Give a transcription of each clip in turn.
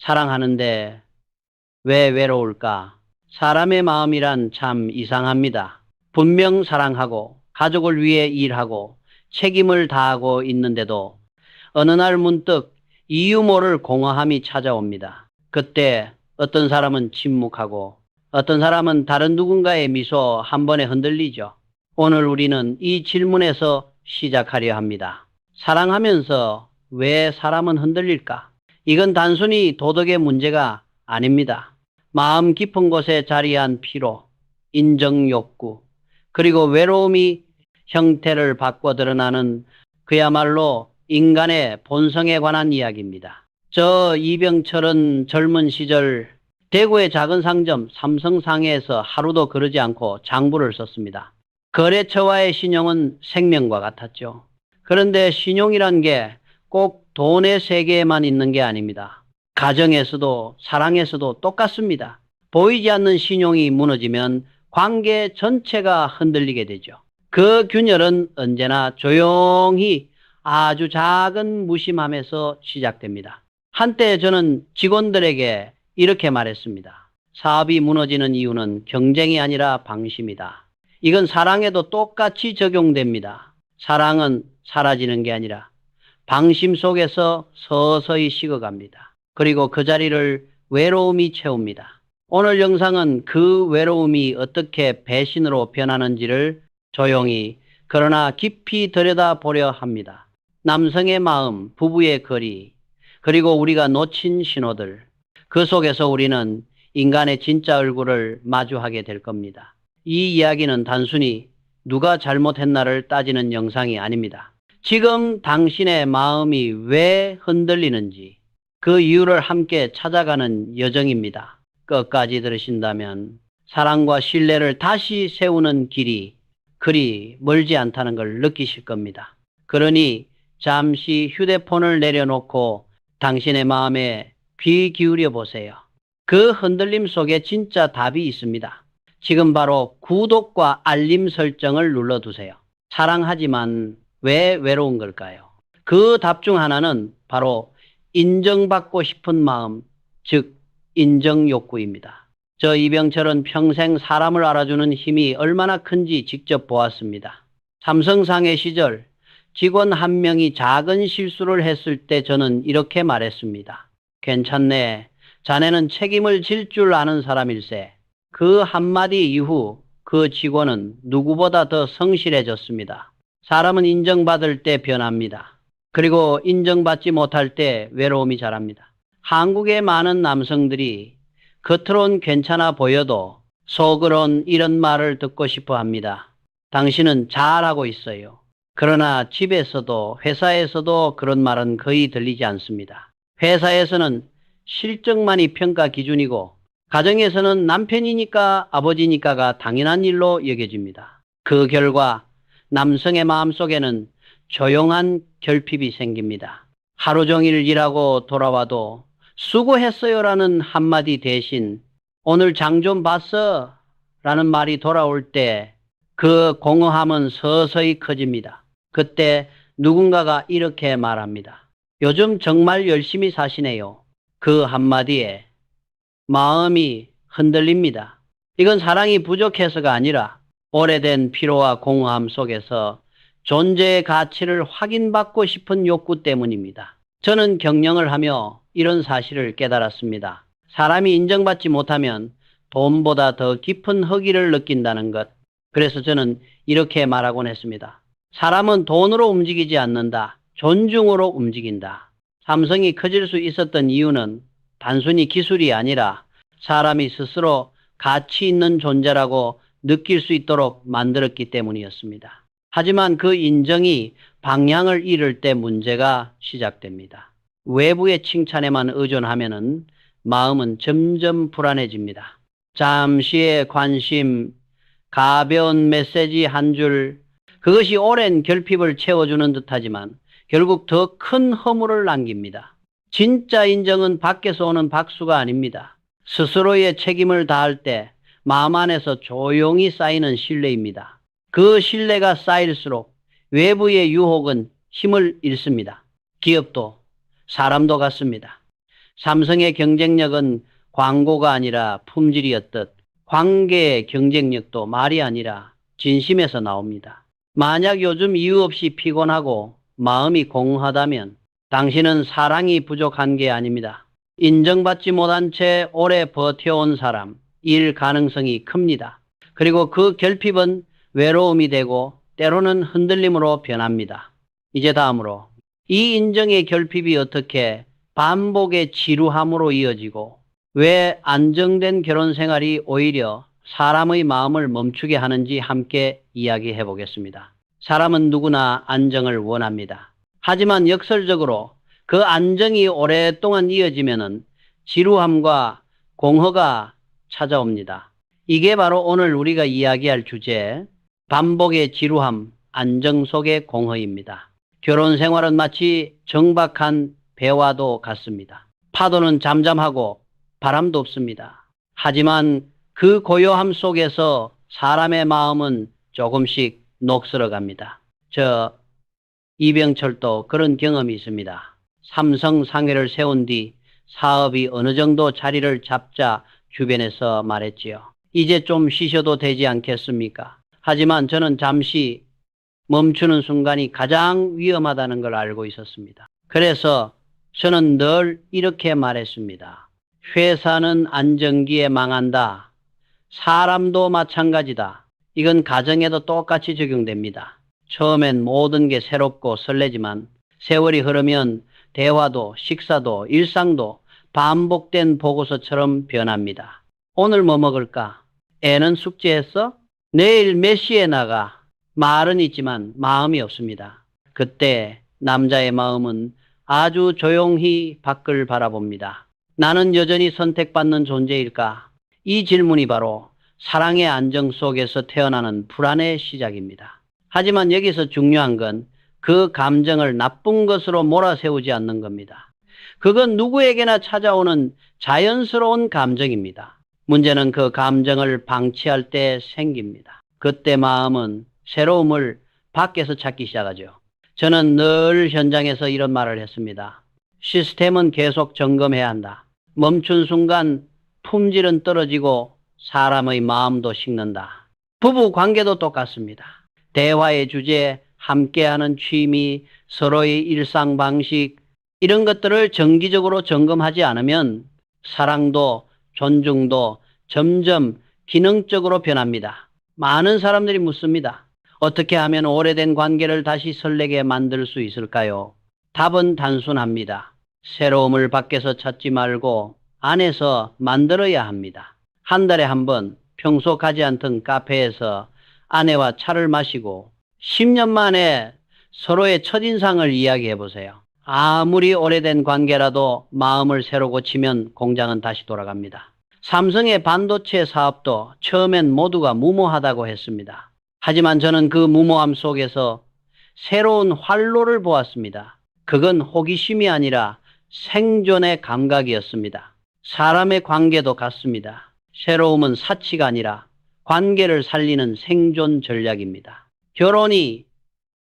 사랑하는데 왜 외로울까? 사람의 마음이란 참 이상합니다. 분명 사랑하고 가족을 위해 일하고 책임을 다하고 있는데도 어느 날 문득 이유 모를 공허함이 찾아옵니다. 그때 어떤 사람은 침묵하고 어떤 사람은 다른 누군가의 미소 한 번에 흔들리죠. 오늘 우리는 이 질문에서 시작하려 합니다. 사랑하면서 왜 사람은 흔들릴까? 이건 단순히 도덕의 문제가 아닙니다. 마음 깊은 곳에 자리한 피로, 인정 욕구, 그리고 외로움이 형태를 바꿔 드러나는 그야말로 인간의 본성에 관한 이야기입니다. 저 이병철은 젊은 시절 대구의 작은 상점 삼성상해에서 하루도 거르지 않고 장부를 썼습니다. 거래처와의 신용은 생명과 같았죠. 그런데 신용이란 게 꼭 돈의 세계에만 있는 게 아닙니다. 가정에서도 사랑에서도 똑같습니다. 보이지 않는 신용이 무너지면 관계 전체가 흔들리게 되죠. 그 균열은 언제나 조용히 아주 작은 무심함에서 시작됩니다. 한때 저는 직원들에게 이렇게 말했습니다. 사업이 무너지는 이유는 경쟁이 아니라 방심이다. 이건 사랑에도 똑같이 적용됩니다. 사랑은 사라지는 게 아니라 방심 속에서 서서히 식어갑니다. 그리고 그 자리를 외로움이 채웁니다. 오늘 영상은 그 외로움이 어떻게 배신으로 변하는지를 조용히 그러나 깊이 들여다보려 합니다. 남성의 마음, 부부의 거리, 그리고 우리가 놓친 신호들, 그 속에서 우리는 인간의 진짜 얼굴을 마주하게 될 겁니다. 이 이야기는 단순히 누가 잘못했나를 따지는 영상이 아닙니다. 지금 당신의 마음이 왜 흔들리는지 그 이유를 함께 찾아가는 여정입니다. 끝까지 들으신다면 사랑과 신뢰를 다시 세우는 길이 그리 멀지 않다는 걸 느끼실 겁니다. 그러니 잠시 휴대폰을 내려놓고 당신의 마음에 귀 기울여 보세요. 그 흔들림 속에 진짜 답이 있습니다. 지금 바로 구독과 알림 설정을 눌러두세요. 사랑하지만 왜 외로운 걸까요? 그 답 중 하나는 바로 인정받고 싶은 마음, 즉 인정 욕구입니다. 저 이병철은 평생 사람을 알아주는 힘이 얼마나 큰지 직접 보았습니다. 삼성상해 시절 직원 한 명이 작은 실수를 했을 때 저는 이렇게 말했습니다. 괜찮네. 자네는 책임을 질 줄 아는 사람일세. 그 한마디 이후 그 직원은 누구보다 더 성실해졌습니다. 사람은 인정받을 때 변합니다. 그리고 인정받지 못할 때 외로움이 자랍니다. 한국의 많은 남성들이 겉으론 괜찮아 보여도 속으론 이런 말을 듣고 싶어 합니다. 당신은 잘하고 있어요. 그러나 집에서도 회사에서도 그런 말은 거의 들리지 않습니다. 회사에서는 실적만이 평가 기준이고 가정에서는 남편이니까 아버지니까가 당연한 일로 여겨집니다. 그 결과 남성의 마음속에는 조용한 결핍이 생깁니다. 하루 종일 일하고 돌아와도 수고했어요라는 한마디 대신 오늘 장 좀 봤어? 라는 말이 돌아올 때 그 공허함은 서서히 커집니다. 그때 누군가가 이렇게 말합니다. 요즘 정말 열심히 사시네요. 그 한마디에 마음이 흔들립니다. 이건 사랑이 부족해서가 아니라 오래된 피로와 공허함 속에서 존재의 가치를 확인받고 싶은 욕구 때문입니다. 저는 경영을 하며 이런 사실을 깨달았습니다. 사람이 인정받지 못하면 돈보다 더 깊은 허기를 느낀다는 것. 그래서 저는 이렇게 말하곤 했습니다. 사람은 돈으로 움직이지 않는다. 존중으로 움직인다. 삼성이 커질 수 있었던 이유는 단순히 기술이 아니라 사람이 스스로 가치 있는 존재라고 느낄 수 있도록 만들었기 때문이었습니다. 하지만 그 인정이 방향을 잃을 때 문제가 시작됩니다. 외부의 칭찬에만 의존하면은 마음은 점점 불안해집니다. 잠시의 관심, 가벼운 메시지 한 줄, 그것이 오랜 결핍을 채워주는 듯하지만 결국 더 큰 허물을 남깁니다. 진짜 인정은 밖에서 오는 박수가 아닙니다. 스스로의 책임을 다할 때 마음 안에서 조용히 쌓이는 신뢰입니다. 그 신뢰가 쌓일수록 외부의 유혹은 힘을 잃습니다. 기업도 사람도 같습니다. 삼성의 경쟁력은 광고가 아니라 품질이었듯 관계의 경쟁력도 말이 아니라 진심에서 나옵니다. 만약 요즘 이유 없이 피곤하고 마음이 공허하다면 당신은 사랑이 부족한 게 아닙니다. 인정받지 못한 채 오래 버텨온 사람, 일 가능성이 큽니다. 그리고 그 결핍은 외로움이 되고 때로는 흔들림으로 변합니다. 이제 다음으로 이 인정의 결핍이 어떻게 반복의 지루함으로 이어지고 왜 안정된 결혼 생활이 오히려 사람의 마음을 멈추게 하는지 함께 이야기해 보겠습니다. 사람은 누구나 안정을 원합니다. 하지만 역설적으로 그 안정이 오랫동안 이어지면은 지루함과 공허가 찾아옵니다. 이게 바로 오늘 우리가 이야기할 주제, 반복의 지루함, 안정 속의 공허입니다. 결혼 생활은 마치 정박한 배와도 같습니다. 파도는 잠잠하고 바람도 없습니다. 하지만 그 고요함 속에서 사람의 마음은 조금씩 녹슬어 갑니다. 이병철도 그런 경험이 있습니다. 삼성 상회를 세운 뒤 사업이 어느 정도 자리를 잡자 주변에서 말했지요. 이제 좀 쉬셔도 되지 않겠습니까? 하지만 저는 잠시 멈추는 순간이 가장 위험하다는 걸 알고 있었습니다. 그래서 저는 늘 이렇게 말했습니다. 회사는 안정기에 망한다. 사람도 마찬가지다. 이건 가정에도 똑같이 적용됩니다. 처음엔 모든 게 새롭고 설레지만 세월이 흐르면 대화도 식사도 일상도 반복된 보고서처럼 변합니다. 오늘 뭐 먹을까? 애는 숙제했어? 내일 몇 시에 나가? 말은 있지만 마음이 없습니다. 그때 남자의 마음은 아주 조용히 밖을 바라봅니다. 나는 여전히 선택받는 존재일까? 이 질문이 바로 사랑의 안정 속에서 태어나는 불안의 시작입니다. 하지만 여기서 중요한 건 그 감정을 나쁜 것으로 몰아세우지 않는 겁니다. 그건 누구에게나 찾아오는 자연스러운 감정입니다. 문제는 그 감정을 방치할 때 생깁니다. 그때 마음은 새로움을 밖에서 찾기 시작하죠. 저는 늘 현장에서 이런 말을 했습니다. 시스템은 계속 점검해야 한다. 멈춘 순간 품질은 떨어지고 사람의 마음도 식는다. 부부 관계도 똑같습니다. 대화의 주제, 함께하는 취미, 서로의 일상 방식, 이런 것들을 정기적으로 점검하지 않으면 사랑도 존중도 점점 기능적으로 변합니다. 많은 사람들이 묻습니다. 어떻게 하면 오래된 관계를 다시 설레게 만들 수 있을까요? 답은 단순합니다. 새로움을 밖에서 찾지 말고 안에서 만들어야 합니다. 한 달에 한 번 평소 가지 않던 카페에서 아내와 차를 마시고 10년 만에 서로의 첫인상을 이야기해 보세요. 아무리 오래된 관계라도 마음을 새로 고치면 공장은 다시 돌아갑니다. 삼성의 반도체 사업도 처음엔 모두가 무모하다고 했습니다. 하지만 저는 그 무모함 속에서 새로운 활로를 보았습니다. 그건 호기심이 아니라 생존의 감각이었습니다. 사람의 관계도 같습니다. 새로움은 사치가 아니라 관계를 살리는 생존 전략입니다. 결혼이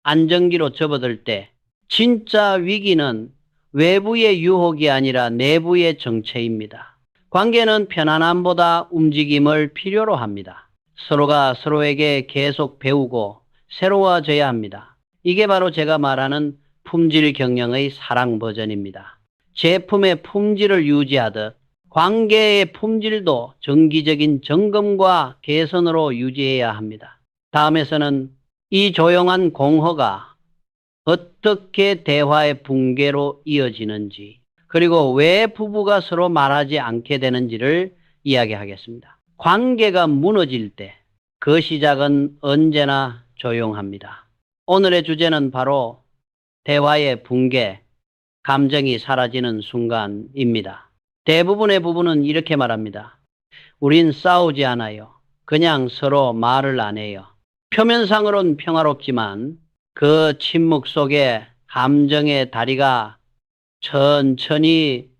안정기로 접어들 때 진짜 위기는 외부의 유혹이 아니라 내부의 정체입니다. 관계는 편안함보다 움직임을 필요로 합니다. 서로가 서로에게 계속 배우고 새로워져야 합니다. 이게 바로 제가 말하는 품질 경영의 사랑 버전입니다. 제품의 품질을 유지하듯 관계의 품질도 정기적인 점검과 개선으로 유지해야 합니다. 다음에서는 이 조용한 공허가 어떻게 대화의 붕괴로 이어지는지, 그리고 왜 부부가 서로 말하지 않게 되는지를 이야기하겠습니다. 관계가 무너질 때 그 시작은 언제나 조용합니다. 오늘의 주제는 바로 대화의 붕괴, 감정이 사라지는 순간입니다. 대부분의 부부는 이렇게 말합니다. 우린 싸우지 않아요. 그냥 서로 말을 안 해요. 표면상으론 평화롭지만 그 침묵 속에 감정의 다리가 천천히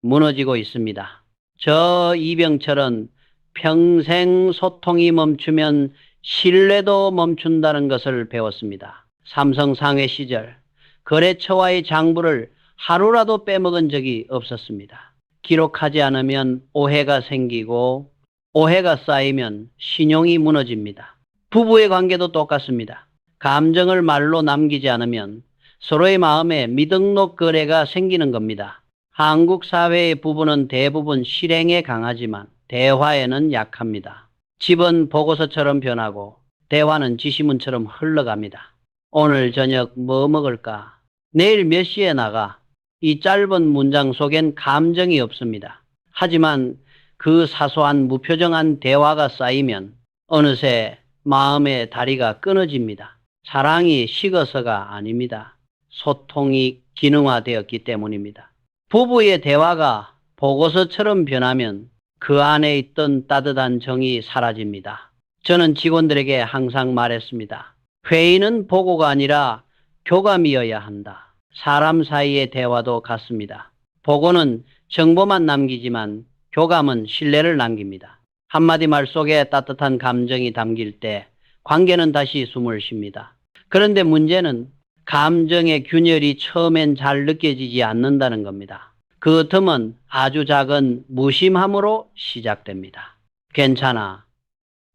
무너지고 있습니다. 저 이병철은 평생 소통이 멈추면 신뢰도 멈춘다는 것을 배웠습니다. 삼성 상회 시절 거래처와의 장부를 하루라도 빼먹은 적이 없었습니다. 기록하지 않으면 오해가 생기고 오해가 쌓이면 신용이 무너집니다. 부부의 관계도 똑같습니다. 감정을 말로 남기지 않으면 서로의 마음에 미등록 거래가 생기는 겁니다. 한국 사회의 부부는 대부분 실행에 강하지만 대화에는 약합니다. 집은 보고서처럼 변하고 대화는 지시문처럼 흘러갑니다. 오늘 저녁 뭐 먹을까? 내일 몇 시에 나가? 이 짧은 문장 속엔 감정이 없습니다. 하지만 그 사소한 무표정한 대화가 쌓이면 어느새 마음의 다리가 끊어집니다. 사랑이 식어서가 아닙니다. 소통이 기능화되었기 때문입니다. 부부의 대화가 보고서처럼 변하면 그 안에 있던 따뜻한 정이 사라집니다. 저는 직원들에게 항상 말했습니다. 회의는 보고가 아니라 교감이어야 한다. 사람 사이의 대화도 같습니다. 보고는 정보만 남기지만 교감은 신뢰를 남깁니다. 한마디 말 속에 따뜻한 감정이 담길 때 관계는 다시 숨을 쉽니다. 그런데 문제는 감정의 균열이 처음엔 잘 느껴지지 않는다는 겁니다. 그 틈은 아주 작은 무심함으로 시작됩니다. 괜찮아.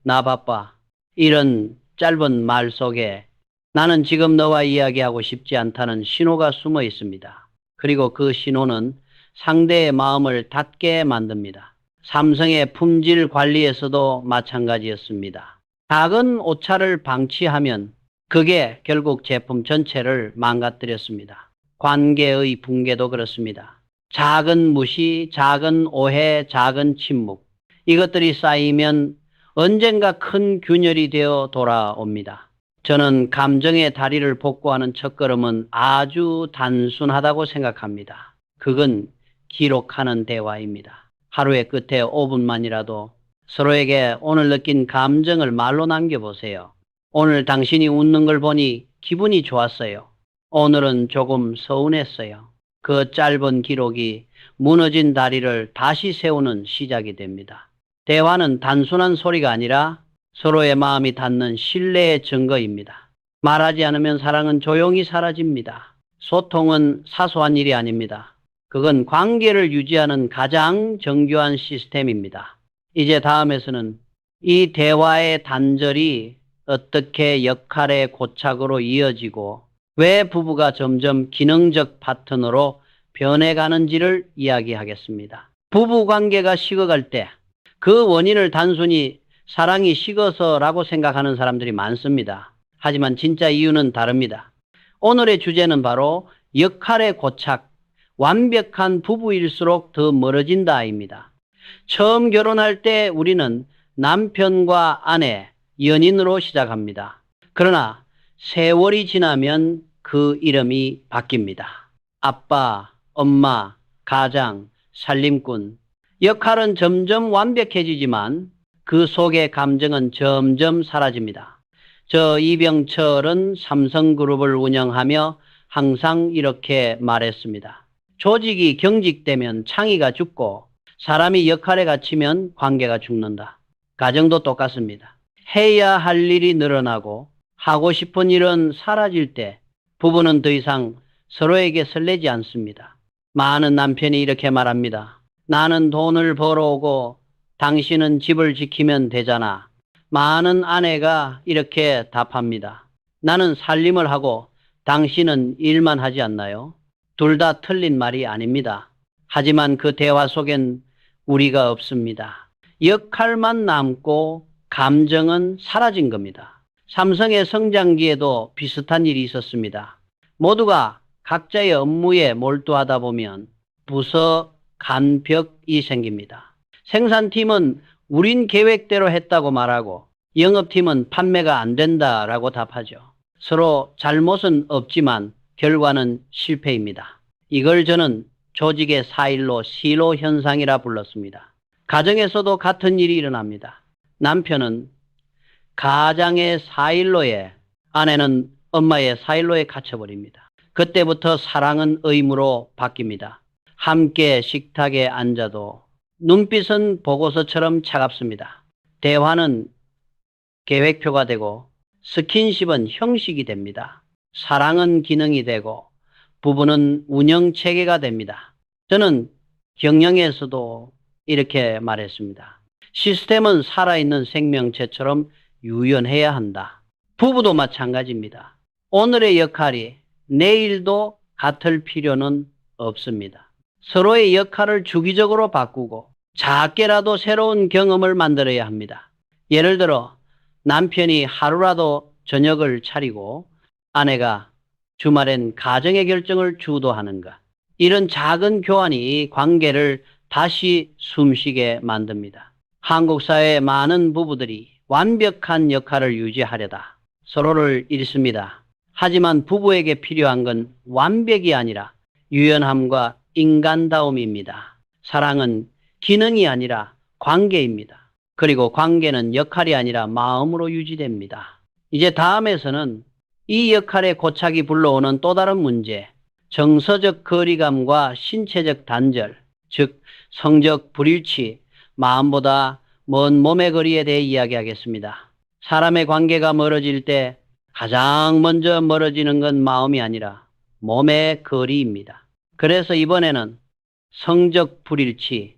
나 바빠. 이런 짧은 말 속에 나는 지금 너와 이야기하고 싶지 않다는 신호가 숨어 있습니다. 그리고 그 신호는 상대의 마음을 닫게 만듭니다. 삼성의 품질 관리에서도 마찬가지였습니다. 작은 오차를 방치하면 그게 결국 제품 전체를 망가뜨렸습니다. 관계의 붕괴도 그렇습니다. 작은 무시, 작은 오해, 작은 침묵. 이것들이 쌓이면 언젠가 큰 균열이 되어 돌아옵니다. 저는 감정의 다리를 복구하는 첫걸음은 아주 단순하다고 생각합니다. 그건 기록하는 대화입니다. 하루의 끝에 5분만이라도 서로에게 오늘 느낀 감정을 말로 남겨보세요. 오늘 당신이 웃는 걸 보니 기분이 좋았어요. 오늘은 조금 서운했어요. 그 짧은 기록이 무너진 다리를 다시 세우는 시작이 됩니다. 대화는 단순한 소리가 아니라 서로의 마음이 닿는 신뢰의 증거입니다. 말하지 않으면 사랑은 조용히 사라집니다. 소통은 사소한 일이 아닙니다. 그건 관계를 유지하는 가장 정교한 시스템입니다. 이제 다음에서는 이 대화의 단절이 어떻게 역할의 고착으로 이어지고 왜 부부가 점점 기능적 파트너로 변해가는지를 이야기하겠습니다. 부부 관계가 식어갈 때 그 원인을 단순히 사랑이 식어서라고 생각하는 사람들이 많습니다. 하지만 진짜 이유는 다릅니다. 오늘의 주제는 바로 역할의 고착, 완벽한 부부일수록 더 멀어진다입니다. 처음 결혼할 때 우리는 남편과 아내, 연인으로 시작합니다. 그러나 세월이 지나면 그 이름이 바뀝니다. 아빠, 엄마, 가장, 살림꾼. 역할은 점점 완벽해지지만 그 속의 감정은 점점 사라집니다. 저 이병철은 삼성그룹을 운영하며 항상 이렇게 말했습니다. 조직이 경직되면 창의가 죽고 사람이 역할에 갇히면 관계가 죽는다. 가정도 똑같습니다. 해야 할 일이 늘어나고 하고 싶은 일은 사라질 때 부부는 더 이상 서로에게 설레지 않습니다. 많은 남편이 이렇게 말합니다. 나는 돈을 벌어오고 당신은 집을 지키면 되잖아. 많은 아내가 이렇게 답합니다. 나는 살림을 하고 당신은 일만 하지 않나요? 둘 다 틀린 말이 아닙니다. 하지만 그 대화 속엔 우리가 없습니다. 역할만 남고 감정은 사라진 겁니다. 삼성의 성장기에도 비슷한 일이 있었습니다. 모두가 각자의 업무에 몰두하다 보면 부서 간벽이 생깁니다. 생산팀은 우린 계획대로 했다고 말하고 영업팀은 판매가 안 된다라고 답하죠. 서로 잘못은 없지만 결과는 실패입니다. 이걸 저는 조직의 사일로 시로 현상이라 불렀습니다. 가정에서도 같은 일이 일어납니다. 남편은 가장의 사일로에, 아내는 엄마의 사일로에 갇혀버립니다. 그때부터 사랑은 의무로 바뀝니다. 함께 식탁에 앉아도 눈빛은 보고서처럼 차갑습니다. 대화는 계획표가 되고 스킨십은 형식이 됩니다. 사랑은 기능이 되고 부부는 운영체계가 됩니다. 저는 경영에서도 이렇게 말했습니다. 시스템은 살아있는 생명체처럼 유연해야 한다. 부부도 마찬가지입니다. 오늘의 역할이 내일도 같을 필요는 없습니다. 서로의 역할을 주기적으로 바꾸고 작게라도 새로운 경험을 만들어야 합니다. 예를 들어 남편이 하루라도 저녁을 차리고 아내가 주말엔 가정의 결정을 주도하는 것. 이런 작은 교환이 관계를 다시 숨쉬게 만듭니다. 한국 사회의 많은 부부들이 완벽한 역할을 유지하려다 서로를 잃습니다. 하지만 부부에게 필요한 건 완벽이 아니라 유연함과 인간다움입니다. 사랑은 기능이 아니라 관계입니다. 그리고 관계는 역할이 아니라 마음으로 유지됩니다. 이제 다음에서는 이 역할의 고착이 불러오는 또 다른 문제, 정서적 거리감과 신체적 단절, 즉 성적 불일치, 마음보다 먼 몸의 거리에 대해 이야기하겠습니다. 사람의 관계가 멀어질 때 가장 먼저 멀어지는 건 마음이 아니라 몸의 거리입니다. 그래서 이번에는 성적 불일치,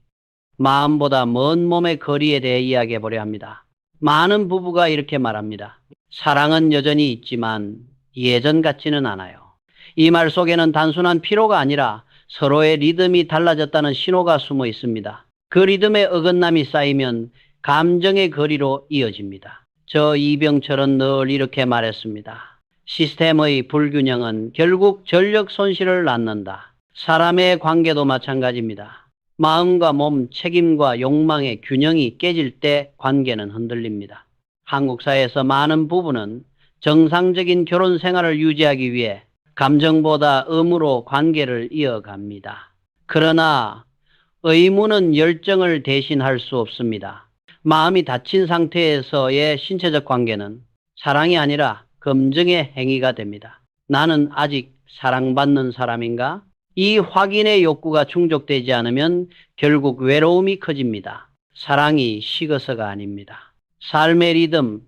마음보다 먼 몸의 거리에 대해 이야기해 보려 합니다. 많은 부부가 이렇게 말합니다. 사랑은 여전히 있지만 예전 같지는 않아요. 이 말 속에는 단순한 피로가 아니라 서로의 리듬이 달라졌다는 신호가 숨어 있습니다. 그 리듬의 어긋남이 쌓이면 감정의 거리로 이어집니다. 저 이병철은 늘 이렇게 말했습니다. 시스템의 불균형은 결국 전력 손실을 낳는다. 사람의 관계도 마찬가지입니다. 마음과 몸, 책임과 욕망의 균형이 깨질 때 관계는 흔들립니다. 한국 사회에서 많은 부부는 정상적인 결혼 생활을 유지하기 위해 감정보다 의무로 관계를 이어갑니다. 그러나 의무는 열정을 대신할 수 없습니다. 마음이 닫힌 상태에서의 신체적 관계는 사랑이 아니라 검증의 행위가 됩니다. 나는 아직 사랑받는 사람인가? 이 확인의 욕구가 충족되지 않으면 결국 외로움이 커집니다. 사랑이 식어서가 아닙니다. 삶의 리듬,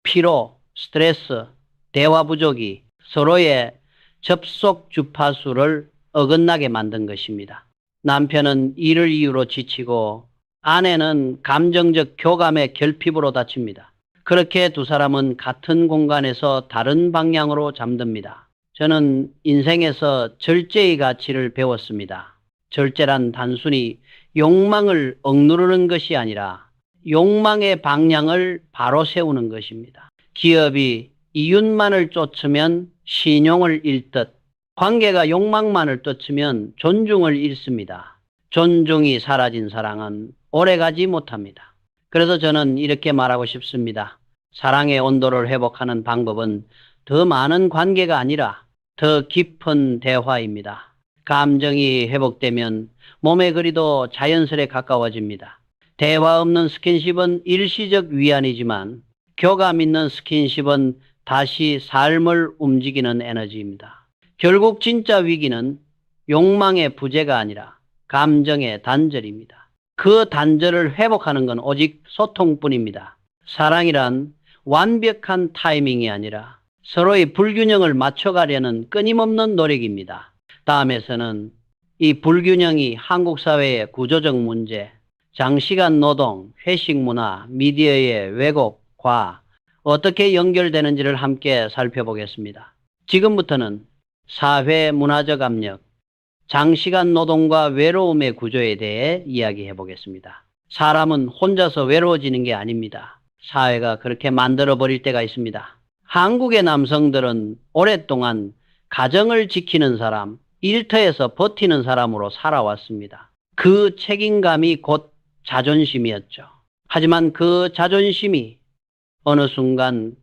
피로, 스트레스, 대화 부족이 서로의 접속 주파수를 어긋나게 만든 것입니다. 남편은 일을 이유로 지치고 아내는 감정적 교감의 결핍으로 다칩니다. 그렇게 두 사람은 같은 공간에서 다른 방향으로 잠듭니다. 저는 인생에서 절제의 가치를 배웠습니다. 절제란 단순히 욕망을 억누르는 것이 아니라 욕망의 방향을 바로 세우는 것입니다. 기업이 이윤만을 쫓으면 신용을 잃듯 관계가 욕망만을 쫓으면 존중을 잃습니다. 존중이 사라진 사랑은 오래가지 못합니다. 그래서 저는 이렇게 말하고 싶습니다. 사랑의 온도를 회복하는 방법은 더 많은 관계가 아니라 더 깊은 대화입니다. 감정이 회복되면 몸의 거리도 자연스레 가까워집니다. 대화 없는 스킨십은 일시적 위안이지만 교감 있는 스킨십은 다시 삶을 움직이는 에너지입니다. 결국 진짜 위기는 욕망의 부재가 아니라 감정의 단절입니다. 그 단절을 회복하는 건 오직 소통뿐입니다. 사랑이란 완벽한 타이밍이 아니라 서로의 불균형을 맞춰가려는 끊임없는 노력입니다. 다음에서는 이 불균형이 한국 사회의 구조적 문제, 장시간 노동, 회식 문화, 미디어의 왜곡과 어떻게 연결되는지를 함께 살펴보겠습니다. 지금부터는 사회 문화적 압력, 장시간 노동과 외로움의 구조에 대해 이야기해 보겠습니다. 사람은 혼자서 외로워지는 게 아닙니다. 사회가 그렇게 만들어버릴 때가 있습니다. 한국의 남성들은 오랫동안 가정을 지키는 사람, 일터에서 버티는 사람으로 살아왔습니다. 그 책임감이 곧 자존심이었죠. 하지만 그 자존심이 어느 순간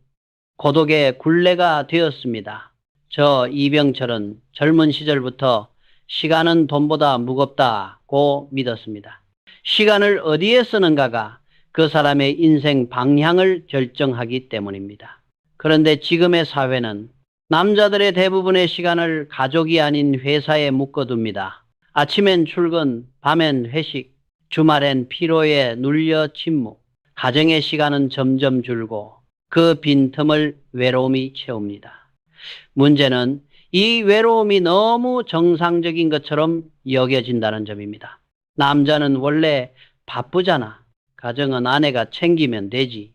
고독의 굴레가 되었습니다. 저 이병철은 젊은 시절부터 시간은 돈보다 무겁다고 믿었습니다. 시간을 어디에 쓰는가가 그 사람의 인생 방향을 결정하기 때문입니다. 그런데 지금의 사회는 남자들의 대부분의 시간을 가족이 아닌 회사에 묶어둡니다. 아침엔 출근, 밤엔 회식, 주말엔 피로에 눌려 침묵. 가정의 시간은 점점 줄고 그 빈틈을 외로움이 채웁니다. 문제는 이 외로움이 너무 정상적인 것처럼 여겨진다는 점입니다. 남자는 원래 바쁘잖아. 가정은 아내가 챙기면 되지.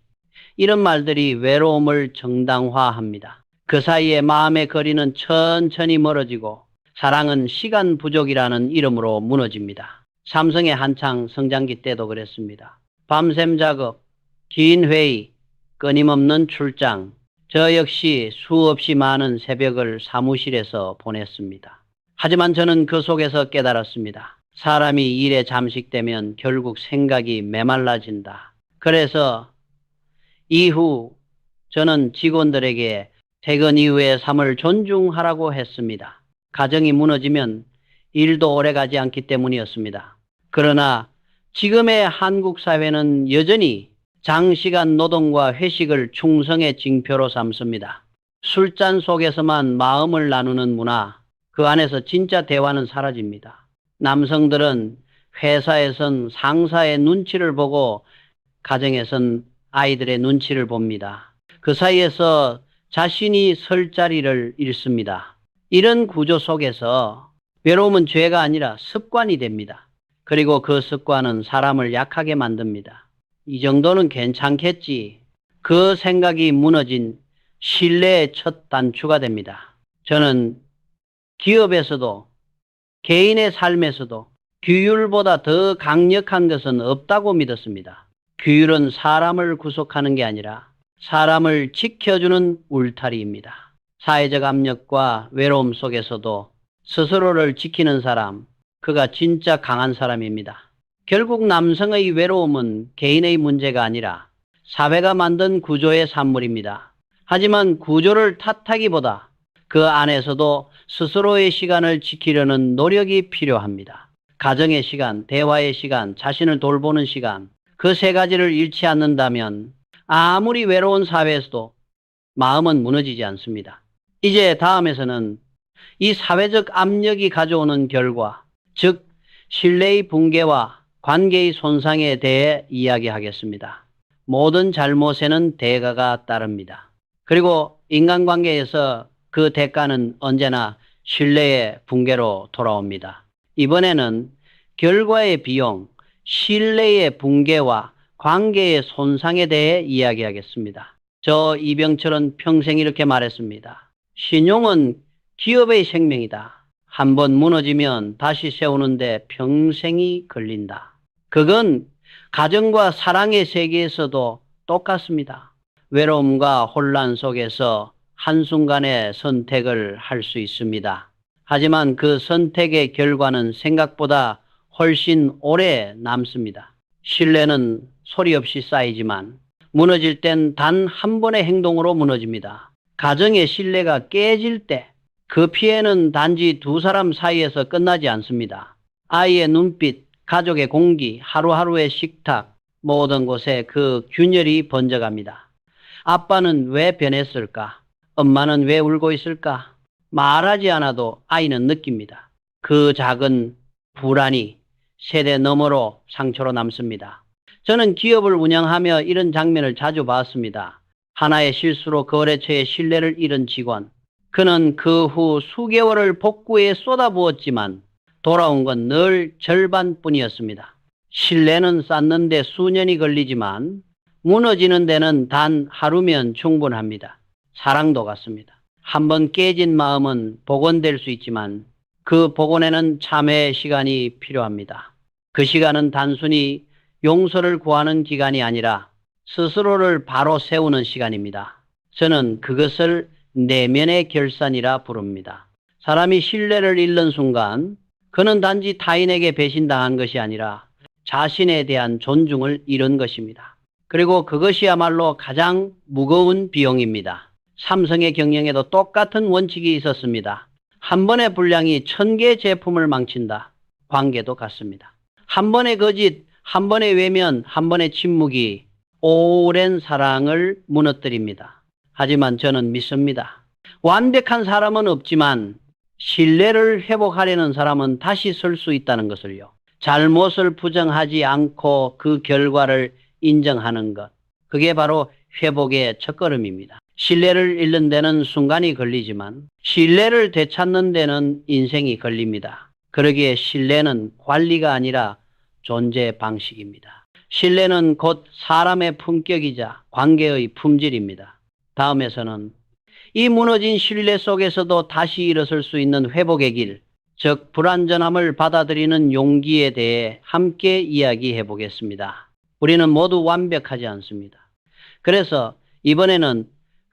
이런 말들이 외로움을 정당화합니다. 그 사이에 마음의 거리는 천천히 멀어지고 사랑은 시간 부족이라는 이름으로 무너집니다. 삼성의 한창 성장기 때도 그랬습니다. 밤샘 작업, 긴 회의, 끊임없는 출장. 저 역시 수없이 많은 새벽을 사무실에서 보냈습니다. 하지만 저는 그 속에서 깨달았습니다. 사람이 일에 잠식되면 결국 생각이 메말라진다. 그래서 이후 저는 직원들에게 퇴근 이후의 삶을 존중하라고 했습니다. 가정이 무너지면 일도 오래가지 않기 때문이었습니다. 그러나 지금의 한국 사회는 여전히 장시간 노동과 회식을 충성의 징표로 삼습니다. 술잔 속에서만 마음을 나누는 문화, 그 안에서 진짜 대화는 사라집니다. 남성들은 회사에선 상사의 눈치를 보고 가정에선 아이들의 눈치를 봅니다. 그 사이에서 자신이 설 자리를 잃습니다. 이런 구조 속에서 외로움은 죄가 아니라 습관이 됩니다. 그리고 그 습관은 사람을 약하게 만듭니다. 이 정도는 괜찮겠지. 그 생각이 무너진 신뢰의 첫 단추가 됩니다. 저는 기업에서도 개인의 삶에서도 규율보다 더 강력한 것은 없다고 믿었습니다. 규율은 사람을 구속하는 게 아니라 사람을 지켜주는 울타리입니다. 사회적 압력과 외로움 속에서도 스스로를 지키는 사람, 그가 진짜 강한 사람입니다. 결국 남성의 외로움은 개인의 문제가 아니라 사회가 만든 구조의 산물입니다. 하지만 구조를 탓하기보다 그 안에서도 스스로의 시간을 지키려는 노력이 필요합니다. 가정의 시간, 대화의 시간, 자신을 돌보는 시간, 그 세 가지를 잃지 않는다면 아무리 외로운 사회에서도 마음은 무너지지 않습니다. 이제 다음에서는 이 사회적 압력이 가져오는 결과, 즉 신뢰의 붕괴와 관계의 손상에 대해 이야기하겠습니다. 모든 잘못에는 대가가 따릅니다. 그리고 인간관계에서 그 대가는 언제나 신뢰의 붕괴로 돌아옵니다. 이번에는 결과의 비용, 신뢰의 붕괴와 관계의 손상에 대해 이야기하겠습니다. 저 이병철은 평생 이렇게 말했습니다. 신용은 기업의 생명이다. 한번 무너지면 다시 세우는데 평생이 걸린다. 그건 가정과 사랑의 세계에서도 똑같습니다. 외로움과 혼란 속에서 한순간에 선택을 할 수 있습니다. 하지만 그 선택의 결과는 생각보다 훨씬 오래 남습니다. 신뢰는 소리 없이 쌓이지만 무너질 땐 단 한 번의 행동으로 무너집니다. 가정의 신뢰가 깨질 때 그 피해는 단지 두 사람 사이에서 끝나지 않습니다. 아이의 눈빛, 가족의 공기, 하루하루의 식탁, 모든 곳에 그 균열이 번져갑니다. 아빠는 왜 변했을까? 엄마는 왜 울고 있을까? 말하지 않아도 아이는 느낍니다. 그 작은 불안이 세대 너머로 상처로 남습니다. 저는 기업을 운영하며 이런 장면을 자주 봤습니다. 하나의 실수로 거래처의 신뢰를 잃은 직원. 그는 그 후 수개월을 복구에 쏟아부었지만 돌아온 건 늘 절반뿐이었습니다. 신뢰는 쌓는데 수년이 걸리지만 무너지는 데는 단 하루면 충분합니다. 사랑도 같습니다. 한번 깨진 마음은 복원될 수 있지만 그 복원에는 참회의 시간이 필요합니다. 그 시간은 단순히 용서를 구하는 기간이 아니라 스스로를 바로 세우는 시간입니다. 저는 그것을 내면의 결산이라 부릅니다. 사람이 신뢰를 잃는 순간 그는 단지 타인에게 배신당한 것이 아니라 자신에 대한 존중을 잃은 것입니다. 그리고 그것이야말로 가장 무거운 비용입니다. 삼성의 경영에도 똑같은 원칙이 있었습니다. 한 번의 불량이 1000개의 제품을 망친다. 관계도 같습니다. 한 번의 거짓, 한 번의 외면, 한 번의 침묵이 오랜 사랑을 무너뜨립니다. 하지만 저는 믿습니다. 완벽한 사람은 없지만 신뢰를 회복하려는 사람은 다시 설 수 있다는 것을요. 잘못을 부정하지 않고 그 결과를 인정하는 것. 그게 바로 회복의 첫걸음입니다. 신뢰를 잃는 데는 순간이 걸리지만 신뢰를 되찾는 데는 인생이 걸립니다. 그러기에 신뢰는 관리가 아니라 존재 방식입니다. 신뢰는 곧 사람의 품격이자 관계의 품질입니다. 다음에서는 이 무너진 신뢰 속에서도 다시 일어설 수 있는 회복의 길, 즉 불완전함을 받아들이는 용기에 대해 함께 이야기해 보겠습니다. 우리는 모두 완벽하지 않습니다. 그래서 이번에는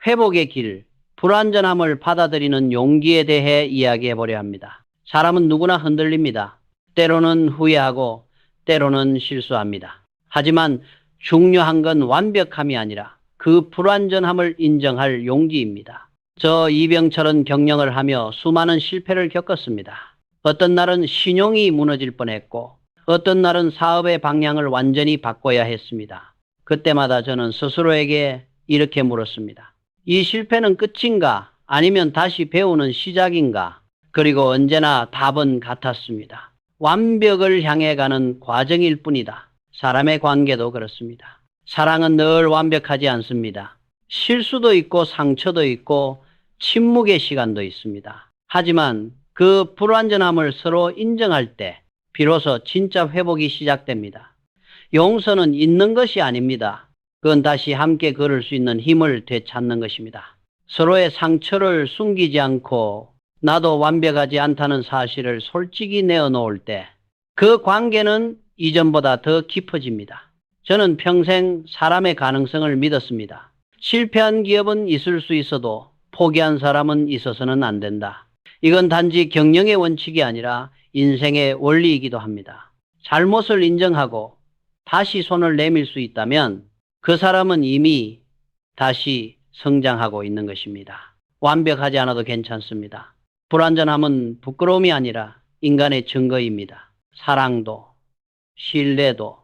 회복의 길, 불완전함을 받아들이는 용기에 대해 이야기해 보려 합니다. 사람은 누구나 흔들립니다. 때로는 후회하고 때로는 실수합니다. 하지만 중요한 건 완벽함이 아니라 그 불완전함을 인정할 용기입니다. 저 이병철은 경영을 하며 수많은 실패를 겪었습니다. 어떤 날은 신용이 무너질 뻔했고 어떤 날은 사업의 방향을 완전히 바꿔야 했습니다. 그때마다 저는 스스로에게 이렇게 물었습니다. 이 실패는 끝인가? 아니면 다시 배우는 시작인가? 그리고 언제나 답은 같았습니다. 완벽을 향해 가는 과정일 뿐이다. 사람의 관계도 그렇습니다. 사랑은 늘 완벽하지 않습니다. 실수도 있고 상처도 있고 침묵의 시간도 있습니다. 하지만 그 불완전함을 서로 인정할 때 비로소 진짜 회복이 시작됩니다. 용서는 있는 것이 아닙니다. 그건 다시 함께 걸을 수 있는 힘을 되찾는 것입니다. 서로의 상처를 숨기지 않고 나도 완벽하지 않다는 사실을 솔직히 내어놓을 때 그 관계는 이전보다 더 깊어집니다. 저는 평생 사람의 가능성을 믿었습니다. 실패한 기업은 있을 수 있어도 포기한 사람은 있어서는 안 된다. 이건 단지 경영의 원칙이 아니라 인생의 원리이기도 합니다. 잘못을 인정하고 다시 손을 내밀 수 있다면 그 사람은 이미 다시 성장하고 있는 것입니다. 완벽하지 않아도 괜찮습니다. 불완전함은 부끄러움이 아니라 인간의 증거입니다. 사랑도, 신뢰도,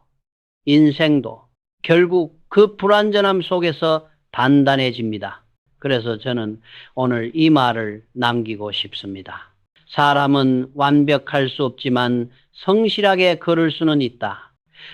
인생도 결국 그 불완전함 속에서 단단해집니다. 그래서 저는 오늘 이 말을 남기고 싶습니다. 사람은 완벽할 수 없지만 성실하게 걸을 수는 있다.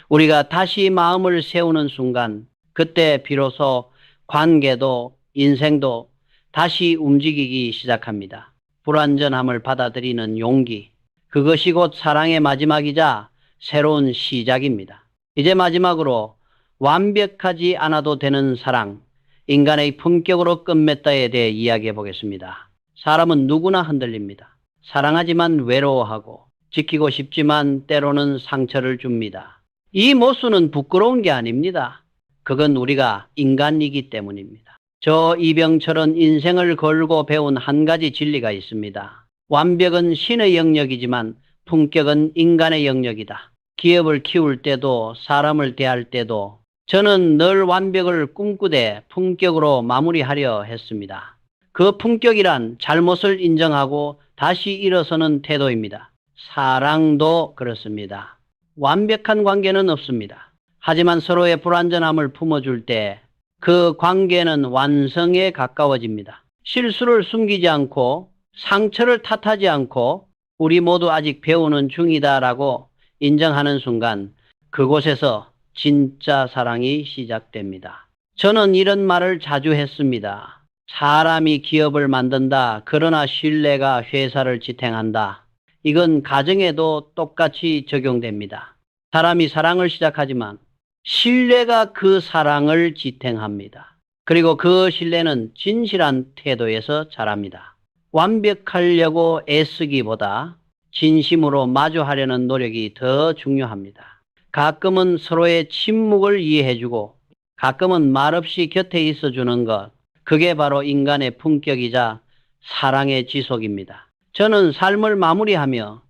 우리가 다시 마음을 세우는 순간 그때 비로소 관계도 인생도 다시 움직이기 시작합니다. 불완전함을 받아들이는 용기, 그것이 곧 사랑의 마지막이자 새로운 시작입니다. 이제 마지막으로 완벽하지 않아도 되는 사랑, 인간의 품격으로 끝맺다에 대해 이야기해 보겠습니다. 사람은 누구나 흔들립니다. 사랑하지만 외로워하고 지키고 싶지만 때로는 상처를 줍니다. 이 모순은 부끄러운 게 아닙니다. 그건 우리가 인간이기 때문입니다. 저 이병철은 인생을 걸고 배운 한 가지 진리가 있습니다. 완벽은 신의 영역이지만 품격은 인간의 영역이다. 기업을 키울 때도 사람을 대할 때도 저는 늘 완벽을 꿈꾸되 품격으로 마무리하려 했습니다. 그 품격이란 잘못을 인정하고 다시 일어서는 태도입니다. 사랑도 그렇습니다. 완벽한 관계는 없습니다. 하지만 서로의 불완전함을 품어줄 때 그 관계는 완성에 가까워집니다. 실수를 숨기지 않고 상처를 탓하지 않고 우리 모두 아직 배우는 중이다라고 인정하는 순간 그곳에서 진짜 사랑이 시작됩니다. 저는 이런 말을 자주 했습니다. 사람이 기업을 만든다. 그러나 신뢰가 회사를 지탱한다. 이건 가정에도 똑같이 적용됩니다. 사람이 사랑을 시작하지만 신뢰가 그 사랑을 지탱합니다. 그리고 그 신뢰는 진실한 태도에서 자랍니다. 완벽하려고 애쓰기보다 진심으로 마주하려는 노력이 더 중요합니다. 가끔은 서로의 침묵을 이해해주고 가끔은 말없이 곁에 있어주는 것, 그게 바로 인간의 품격이자 사랑의 지속입니다. 저는 삶을 마무리하며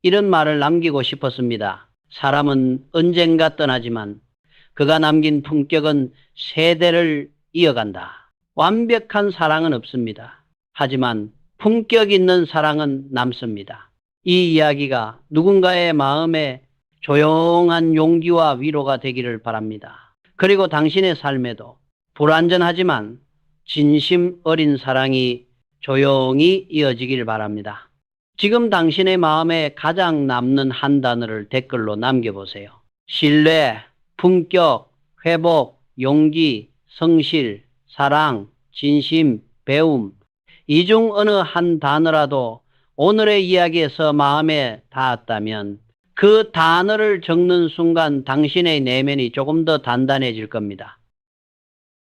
이런 말을 남기고 싶었습니다. 사람은 언젠가 떠나지만 그가 남긴 품격은 세대를 이어간다. 완벽한 사랑은 없습니다. 하지만 품격 있는 사랑은 남습니다. 이 이야기가 누군가의 마음에 조용한 용기와 위로가 되기를 바랍니다. 그리고 당신의 삶에도 불완전하지만 진심 어린 사랑이 조용히 이어지길 바랍니다. 지금 당신의 마음에 가장 남는 한 단어를 댓글로 남겨보세요. 신뢰, 품격, 회복, 용기, 성실, 사랑, 진심, 배움. 이 중 어느 한 단어라도 오늘의 이야기에서 마음에 닿았다면 그 단어를 적는 순간 당신의 내면이 조금 더 단단해질 겁니다.